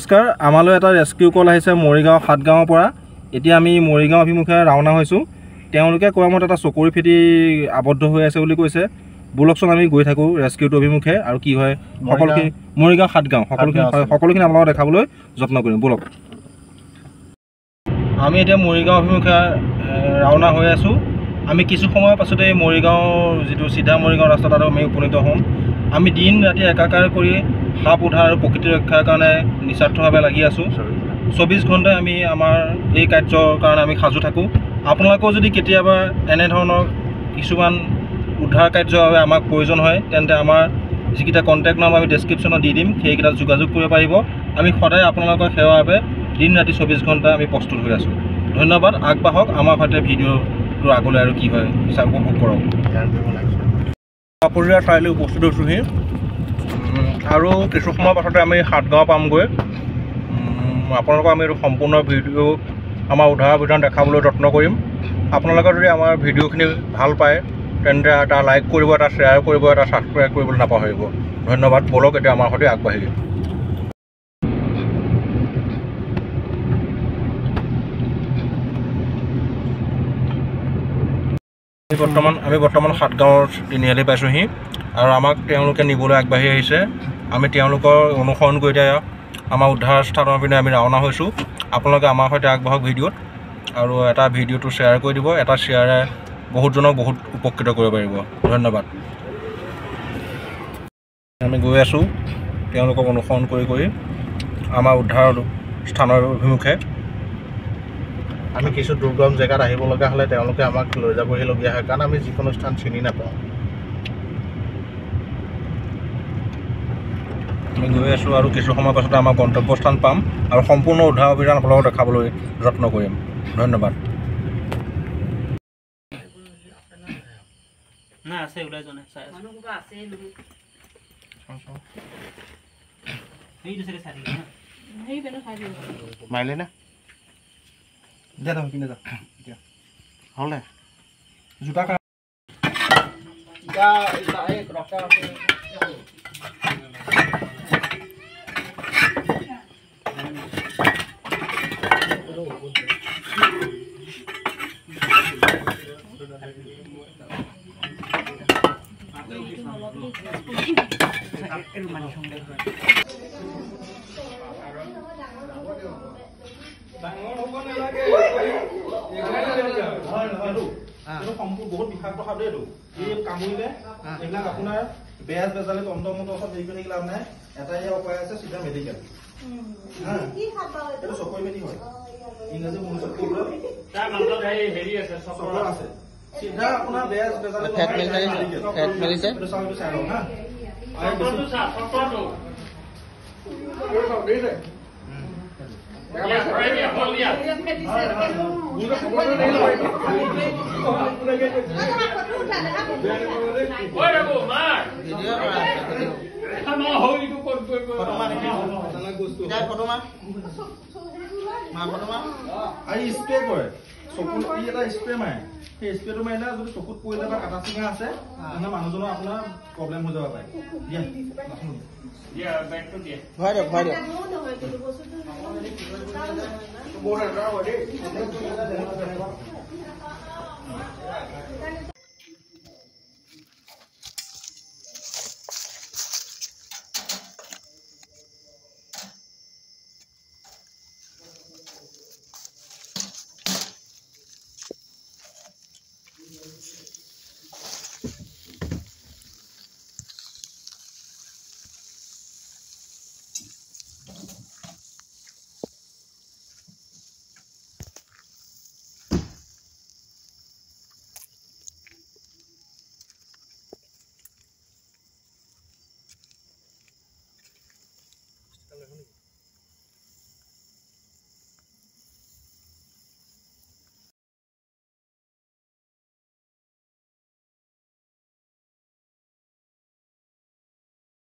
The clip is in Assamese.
নমস্কাৰ আমালৈ এটা ৰেস্কিউ কল আহিছে মৰিগাঁও সাতগাঁৱৰ পৰা এতিয়া আমি মৰিগাঁও অভিমুখে ৰাওনা হৈছোঁ তেওঁলোকে কোৱা মতে এটা চকৰি ফেটি আবদ্ধ হৈ আছে বুলি কৈছে বুলকচোন আমি গৈ থাকোঁ ৰেস্কিউটো অভিমুখে আৰু কি হয় সকলোখিনি মৰিগাঁও সাতগাঁও সকলোখিনি আপোনালোকক দেখাবলৈ যত্ন কৰিম বুলক আমি এতিয়া মৰিগাঁও অভিমুখে ৰাওনা হৈ আছোঁ আমি কিছু সময়ৰ পাছতে মৰিগাঁও যিটো চিধা মৰিগাঁও ৰাস্তা তাত আমি উপনীত হ'ম আমি দিন ৰাতি একাকাৰ কৰি সাপ উদ্ধাৰ আৰু প্ৰকৃতি ৰক্ষাৰ কাৰণে নিস্বাৰ্থভাৱে লাগি আছোঁ 24 ঘণ্টাই আমি আমাৰ এই কাৰ্যৰ কাৰণে আমি সাজু থাকোঁ আপোনালোকেও যদি কেতিয়াবা এনেধৰণৰ কিছুমান উদ্ধাৰ কাৰ্যৰ বাবে আমাক প্ৰয়োজন হয় তেন্তে আমাৰ যিকেইটা কণ্টেক্ট নম্বৰ আমি ডেছক্ৰিপশ্যনত দি দিম সেইকেইটাত যোগাযোগ কৰিব পাৰিব আমি সদায় আপোনালোকৰ সেৱাৰ বাবে দিন ৰাতি 24 ঘণ্টা আমি প্ৰস্তুত হৈ আছোঁ ধন্যবাদ আগবাঢ়ক আমাৰ সৈতে ভিডিঅ'টো আগলৈ আৰু কি হয় চাই উপভোগ কৰক আপুৰুগীয়া ঠাইলৈ উপস্থিত হৈছোঁহি আৰু কিছু সময়ৰ পাছতে আমি সাতগাঁও পামগৈ আপোনালোকক আমি এইটো সম্পূৰ্ণ ভিডিঅ' আমাৰ উদ্ধাৰ অভিযান দেখাবলৈ যত্ন কৰিম আপোনালোকে যদি আমাৰ ভিডিঅ'খিনি ভাল পায় তেন্তে এটা লাইক কৰিব এটা শ্বেয়াৰ কৰিব এটা ছাবস্ক্ৰাইব কৰিবলৈ নাপাহৰিব ধন্যবাদ বলক এতিয়া আমাৰ সৈতে আগবাঢ়ি আমি বৰ্তমান সাতগাঁৱৰ তিনিআলি পাইছোঁহি আৰু আমাক তেওঁলোকে নিবলৈ আগবাঢ়ি আহিছে আমি তেওঁলোকৰ অনুসৰণ কৰি এতিয়া আমাৰ উদ্ধাৰ স্থানৰ পিনে আমি ৰাওনা হৈছোঁ আপোনালোকে আমাৰ সৈতে আগবাঢ়ক ভিডিঅ'ত আৰু এটা ভিডিঅ'টো শ্বেয়াৰ কৰি দিব এটা শ্বেয়াৰে বহুতজনক বহুত উপকৃত কৰিব পাৰিব ধন্যবাদ আমি গৈ আছোঁ তেওঁলোকক অনুসৰণ কৰি আমাৰ উদ্ধাৰ স্থানৰ অভিমুখে আমি কিছু দুৰ্গম জেগাত আহিব লগা হ'লে তেওঁলোকে আমাক লৈ যাবহিলগীয়া হয় কাৰণ আমি যিকোনো স্থান চিনি নাপাওঁ আমি গৈ আছোঁ আৰু কিছু সময়ৰ পাছতে আমাৰ গন্তব্যস্থান পাম আৰু সম্পূৰ্ণ উদ্ধাৰ অভিযান আপোনালোকক দেখাবলৈ যত্ন কৰিম ধন্যবাদ মাৰিলে না দে তই কিনে যা এতিয়া হ'লে জোতা কা এক ৰখা আছে বহুত বিষাক্ত খাদ্য এইটো এই কামুৰিলে এইবিলাক আপোনাৰ বেজ বেজালে তন্ত্ৰমন্ত্ৰ ওচৰত দেৰি কৰি থাকিলে আপোনাৰ এটাই উপায় আছে চিধা মেডিকেল চকৰি মেলি হয় ইংৰাজী মনুষ্যত তাৰ মাজত হেৰি আছে চকৰ আছে চিধা আপোনাৰ বেজ বেজালে ফেট মেলিছে চাই লওক হা স্প্ৰে কৰে চকুত এটা স্প্ৰে মাৰে সেই স্প্ৰেটো মাৰিলে যদি চকুত পৰিলে বা কাটা চিঙা আছে তেনে মানুহজনৰ আপোনাৰ প্ৰব্লেম হৈ যাব পাৰে দিয়া